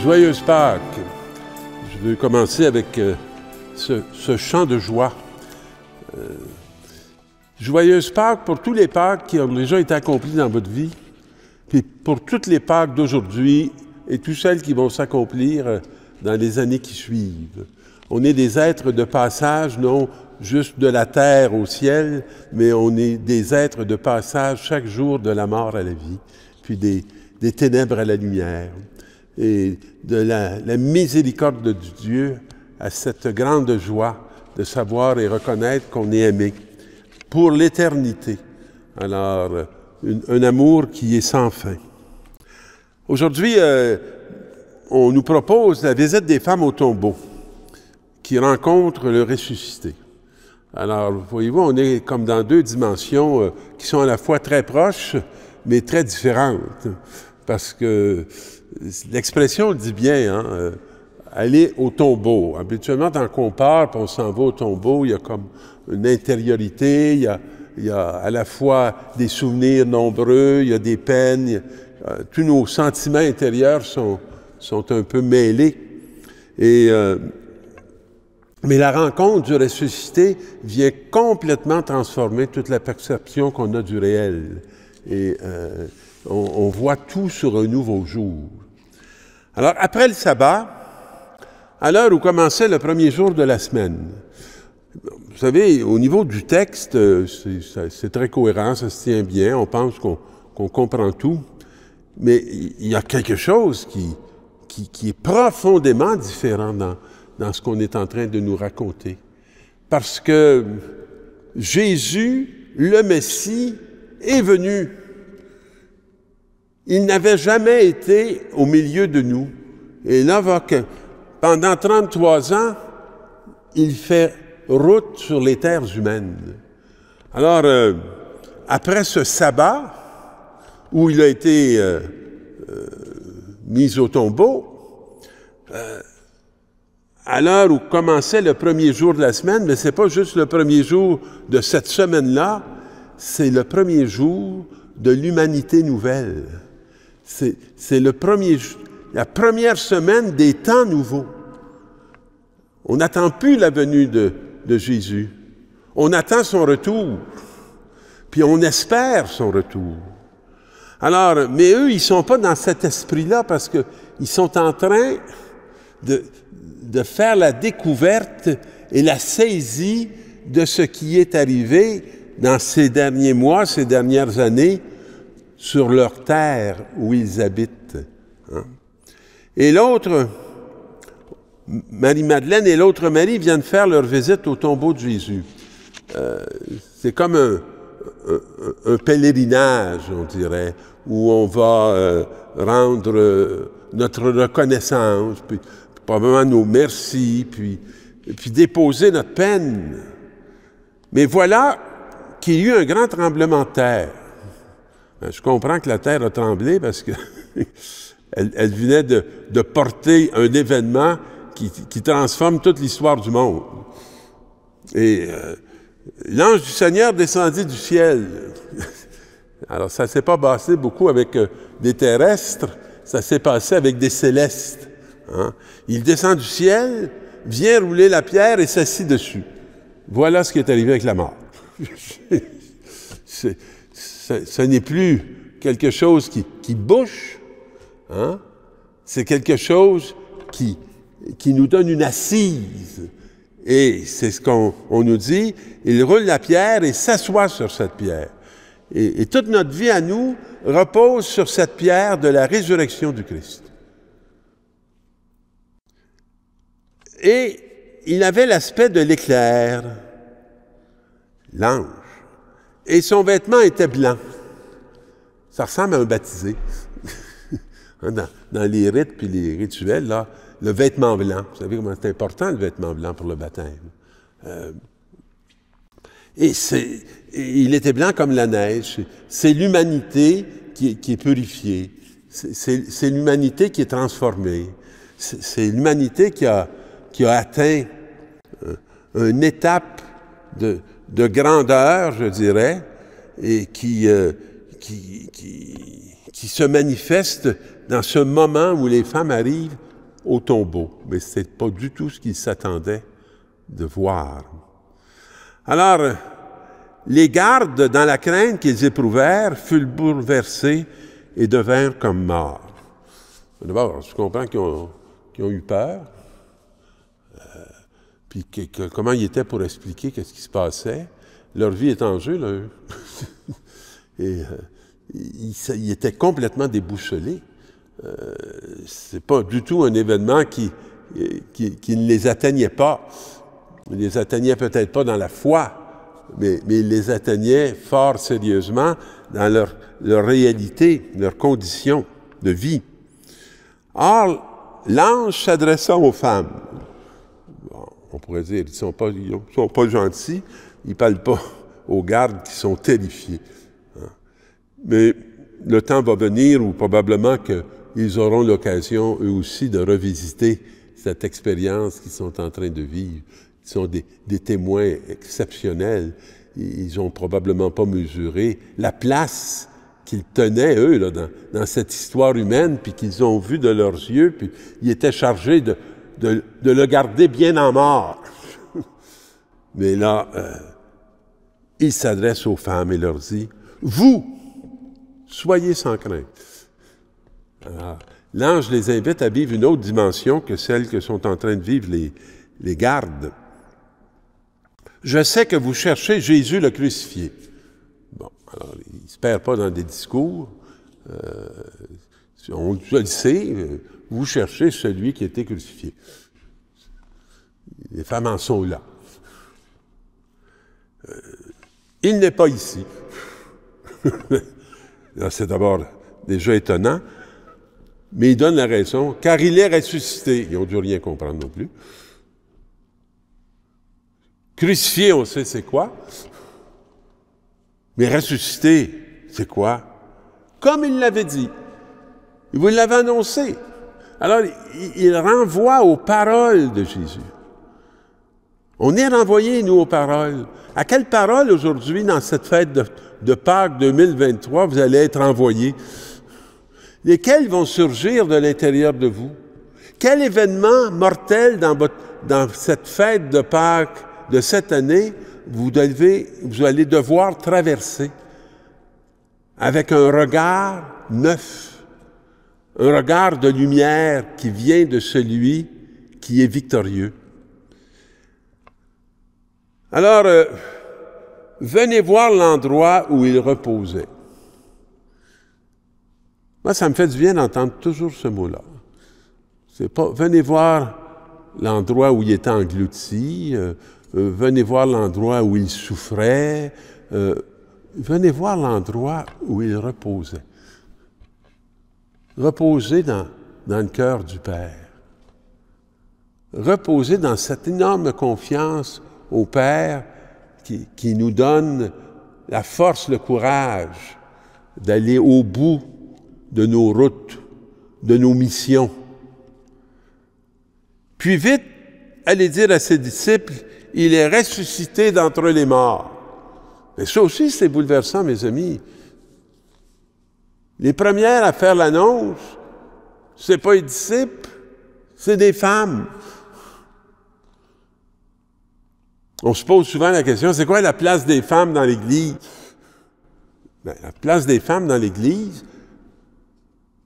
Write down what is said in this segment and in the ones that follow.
Joyeuse Pâques! Je veux commencer avec ce chant de joie. Joyeuse Pâques pour tous les Pâques qui ont déjà été accomplis dans votre vie, puis pour toutes les Pâques d'aujourd'hui et toutes celles qui vont s'accomplir dans les années qui suivent. On est des êtres de passage, non juste de la terre au ciel, mais on est des êtres de passage chaque jour de la mort à la vie, puis des ténèbres à la lumière. Et de la miséricorde de Dieu à cette grande joie de savoir et reconnaître qu'on est aimé pour l'éternité. Alors, un amour qui est sans fin. Aujourd'hui, on nous propose la visite des femmes au tombeau qui rencontrent le ressuscité. Alors, voyez-vous, on est comme dans deux dimensions qui sont à la fois très proches, mais très différentes. Parce que l'expression le dit bien, hein, aller au tombeau. Habituellement, quand on part et on s'en va au tombeau, il y a comme une intériorité, il y a à la fois des souvenirs nombreux, il y a des peines, tous nos sentiments intérieurs sont un peu mêlés. Mais la rencontre du ressuscité vient complètement transformer toute la perception qu'on a du réel. Et on voit tout sur un nouveau jour. Alors, après le sabbat, à l'heure où commençait le premier jour de la semaine, vous savez, au niveau du texte, c'est très cohérent, ça se tient bien, on pense qu'on comprend tout, mais il y a quelque chose qui est profondément différent dans ce qu'on est en train de nous raconter. Parce que Jésus, le Messie, est venu. Il n'avait jamais été au milieu de nous. Et là, pendant 33 ans, il fait route sur les terres humaines. Alors, après ce sabbat, où il a été mis au tombeau, à l'heure où commençait le premier jour de la semaine, mais ce n'est pas juste le premier jour de cette semaine-là, c'est le premier jour de l'humanité nouvelle. C'est la première semaine des temps nouveaux. On n'attend plus la venue de Jésus. On attend son retour. Puis on espère son retour. Alors, mais eux, ils ne sont pas dans cet esprit-là parce qu'ils sont en train de faire la découverte et la saisie de ce qui est arrivé dans ces derniers mois, ces dernières années, sur leur terre où ils habitent. Hein? Et l'autre, Marie-Madeleine et l'autre Marie viennent faire leur visite au tombeau de Jésus. C'est comme un pèlerinage, on dirait, où on va rendre notre reconnaissance, puis probablement nos merci, puis déposer notre peine. Mais voilà qu'il y a eu un grand tremblement de terre. Je comprends que la terre a tremblé parce que elle venait de porter un événement qui transforme toute l'histoire du monde. Et l'ange du Seigneur descendit du ciel. Alors, ça ne s'est pas passé beaucoup avec des terrestres, ça s'est passé avec des célestes. Hein? Il descend du ciel, vient rouler la pierre et s'assit dessus. Voilà ce qui est arrivé avec la mort. Ce n'est plus quelque chose qui bouge, hein? C'est quelque chose qui nous donne une assise. Et c'est ce qu'on nous dit, il roule la pierre et s'assoit sur cette pierre. Et toute notre vie à nous repose sur cette pierre de la résurrection du Christ. Et il avait l'aspect de l'éclair, l'ange. Et son vêtement était blanc. Ça ressemble à un baptisé. Dans les rites puis les rituels, là, le vêtement blanc. Vous savez comment c'est important, le vêtement blanc pour le baptême. Il était blanc comme la neige. C'est l'humanité qui est purifiée. C'est l'humanité qui est transformée. C'est l'humanité qui a atteint une étape de grandeur, je dirais, et qui se manifeste dans ce moment où les femmes arrivent au tombeau. Mais ce n'est pas du tout ce qu'ils s'attendaient de voir. Alors, les gardes, dans la crainte qu'ils éprouvèrent, furent bouleversés et devinrent comme morts. D'abord, je comprends qu'ils ont eu peur. Puis comment ils étaient pour expliquer qu'est-ce qui se passait. Leur vie est en jeu, là, eux. Et ils étaient complètement déboussolés. C'est pas du tout un événement qui ne les atteignait pas. Il les atteignait peut-être pas dans la foi, mais il les atteignait fort sérieusement dans leur réalité, leur condition de vie. Or, l'ange s'adressant aux femmes, bon, on pourrait dire, ils sont pas gentils, ils ne parlent pas aux gardes qui sont terrifiés. Hein. Mais le temps va venir où probablement qu'ils auront l'occasion, eux aussi, de revisiter cette expérience qu'ils sont en train de vivre. Ils sont des témoins exceptionnels. Ils n'ont probablement pas mesuré la place qu'ils tenaient, eux, là, dans cette histoire humaine, puis qu'ils ont vu de leurs yeux, puis ils étaient chargés de le garder bien en mort. Mais là, il s'adresse aux femmes et leur dit, « Vous, soyez sans crainte. » Alors, l'ange les invite à vivre une autre dimension que celle que sont en train de vivre les gardes. « Je sais que vous cherchez Jésus le crucifié. » Bon, alors, il ne se perd pas dans des discours. On le sait, vous cherchez celui qui a été crucifié. Les femmes en sont là. Il n'est pas ici. C'est d'abord déjà étonnant, mais il donne la raison, car il est ressuscité. Ils n'ont dû rien comprendre non plus. Crucifié, on sait c'est quoi. Mais ressuscité, c'est quoi? Comme il l'avait dit. Il vous l'avait annoncé. Alors, il renvoie aux paroles de Jésus. On est renvoyé, nous, aux paroles. À quelles paroles, aujourd'hui, dans cette fête de Pâques 2023, vous allez être envoyés? Lesquels vont surgir de l'intérieur de vous? Quel événement mortel dans cette fête de Pâques de cette année vous allez devoir traverser avec un regard neuf, un regard de lumière qui vient de celui qui est victorieux. Alors, venez voir l'endroit où il reposait. Moi, ça me fait du bien d'entendre toujours ce mot-là. C'est pas, venez voir l'endroit où il était englouti, venez voir l'endroit où il souffrait, venez voir l'endroit où il reposait. Reposer dans le cœur du Père. Reposer dans cette énorme confiance au Père qui nous donne la force, le courage d'aller au bout de nos routes, de nos missions. Puis vite, allez dire à ses disciples, il est ressuscité d'entre les morts. Mais ça aussi, c'est bouleversant, mes amis. Les premières à faire l'annonce, c'est pas les disciples, c'est des femmes. On se pose souvent la question, c'est quoi la place des femmes dans l'Église? Bien, la place des femmes dans l'Église,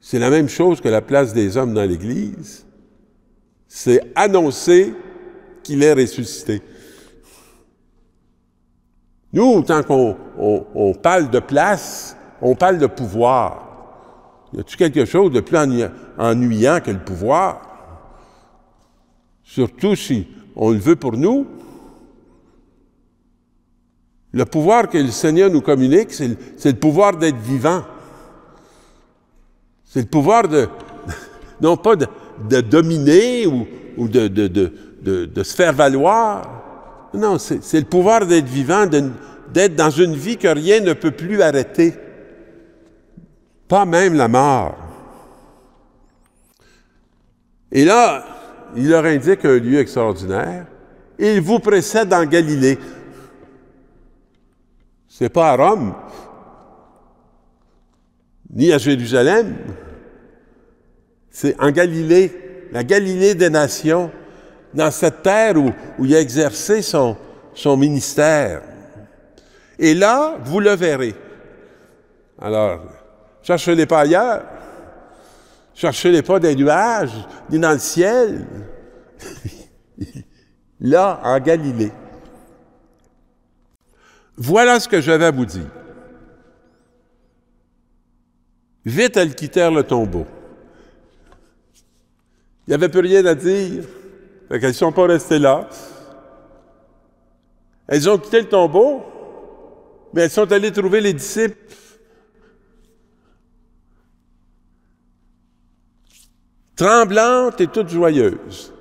c'est la même chose que la place des hommes dans l'Église. C'est annoncer qu'il est ressuscité. Nous, tant qu'on parle de place, on parle de pouvoir. Y a-t-il quelque chose de plus ennuyant que le pouvoir? Surtout si on le veut pour nous. Le pouvoir que le Seigneur nous communique, c'est le pouvoir d'être vivant. C'est le pouvoir non pas de dominer ou de se faire valoir. Non, c'est le pouvoir d'être vivant, d'être dans une vie que rien ne peut plus arrêter. Pas même la mort. Et là, il leur indique un lieu extraordinaire. Il vous précède en Galilée. C'est pas à Rome, ni à Jérusalem. C'est en Galilée. la Galilée des nations, dans cette terre où il a exercé son ministère. Et là, vous le verrez. Alors, cherchez-les pas ailleurs. Cherchez-les pas dans les nuages, ni dans le ciel. Là, en Galilée. Voilà ce que j'avais à vous dire. Vite, elles quittèrent le tombeau. Il n'y avait plus rien à dire. Fait qu'elles ne sont pas restées là. Elles ont quitté le tombeau, mais elles sont allées trouver les disciples. Tremblantes et toutes joyeuses.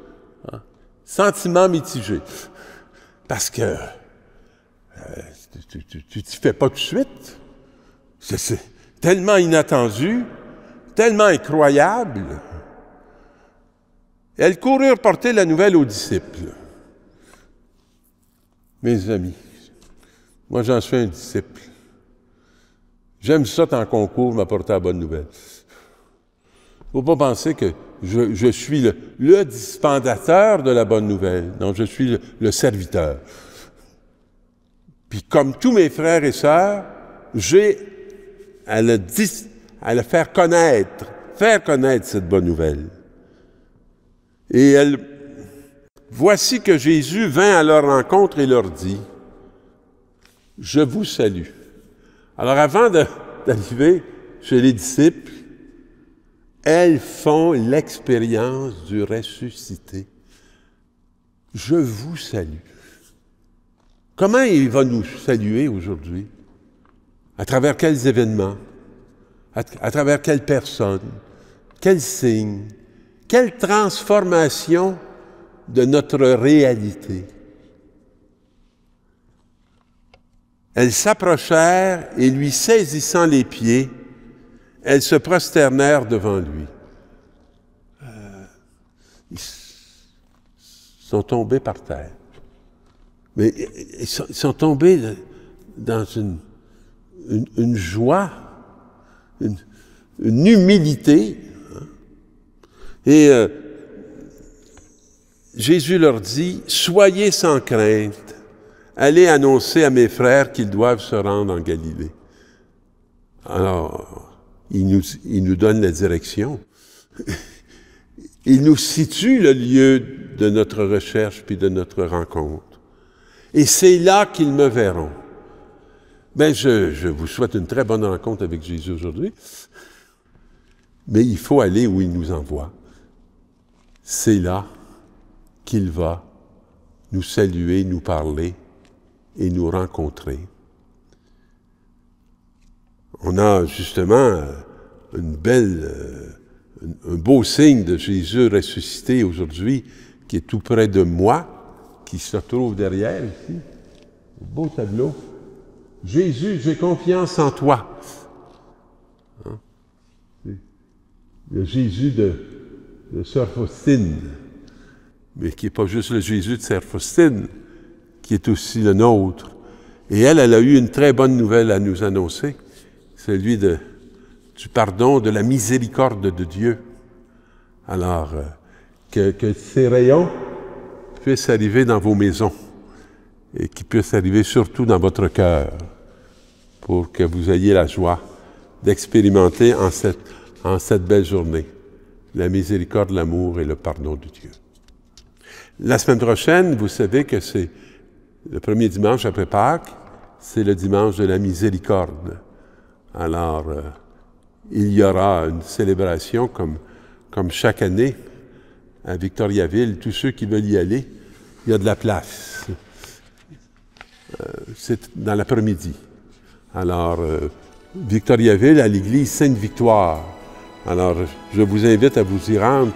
Sentiments mitigés. Parce que tu t'y fais pas tout de suite. C'est tellement inattendu, tellement incroyable. Elles coururent porter la nouvelle aux disciples. Mes amis, moi j'en suis un disciple. J'aime ça en concours, m'apporter la bonne nouvelle. Il ne faut pas penser que je suis le dispensateur de la bonne nouvelle. Non, je suis le serviteur. Puis comme tous mes frères et sœurs, j'ai à le faire connaître cette bonne nouvelle. Et voici que Jésus vint à leur rencontre et leur dit, « Je vous salue. » Alors avant d'arriver chez les disciples, elles font l'expérience du ressuscité. « Je vous salue. » Comment il va nous saluer aujourd'hui? À travers quels événements? À travers quelles personnes? Quels signes? Quelle transformation de notre réalité? Elles s'approchèrent et lui saisissant les pieds, elles se prosternèrent devant lui. Ils sont tombés par terre. Mais ils sont tombés dans une joie, une humilité. Et Jésus leur dit, « Soyez sans crainte, allez annoncer à mes frères qu'ils doivent se rendre en Galilée. » Alors, il nous donne la direction. Il nous situe le lieu de notre recherche puis de notre rencontre. Et c'est là qu'ils me verront. Bien, je vous souhaite une très bonne rencontre avec Jésus aujourd'hui, mais il faut aller où il nous envoie. C'est là qu'il va nous saluer, nous parler et nous rencontrer. On a justement un beau signe de Jésus ressuscité aujourd'hui qui est tout près de moi, qui se trouve derrière ici. Un beau tableau. Jésus, j'ai confiance en toi. Hein? Le Jésus de Sœur Faustine, mais qui n'est pas juste le Jésus de Sœur Faustine, qui est aussi le nôtre. Et elle a eu une très bonne nouvelle à nous annoncer, celui du pardon, de la miséricorde de Dieu. Alors, que ces rayons puissent arriver dans vos maisons et qu'ils puissent arriver surtout dans votre cœur pour que vous ayez la joie d'expérimenter en cette belle journée la miséricorde, l'amour et le pardon de Dieu. La semaine prochaine, vous savez que c'est le premier dimanche après Pâques, c'est le dimanche de la miséricorde. Alors, il y aura une célébration comme chaque année à Victoriaville. Tous ceux qui veulent y aller, il y a de la place. C'est dans l'après-midi. Alors, Victoriaville, à l'église Sainte-Victoire. Alors, je vous invite à vous y rendre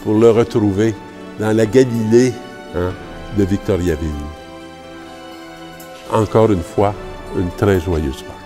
pour le retrouver dans la Galilée de Victoriaville. Encore une fois, une très joyeuse Pâques.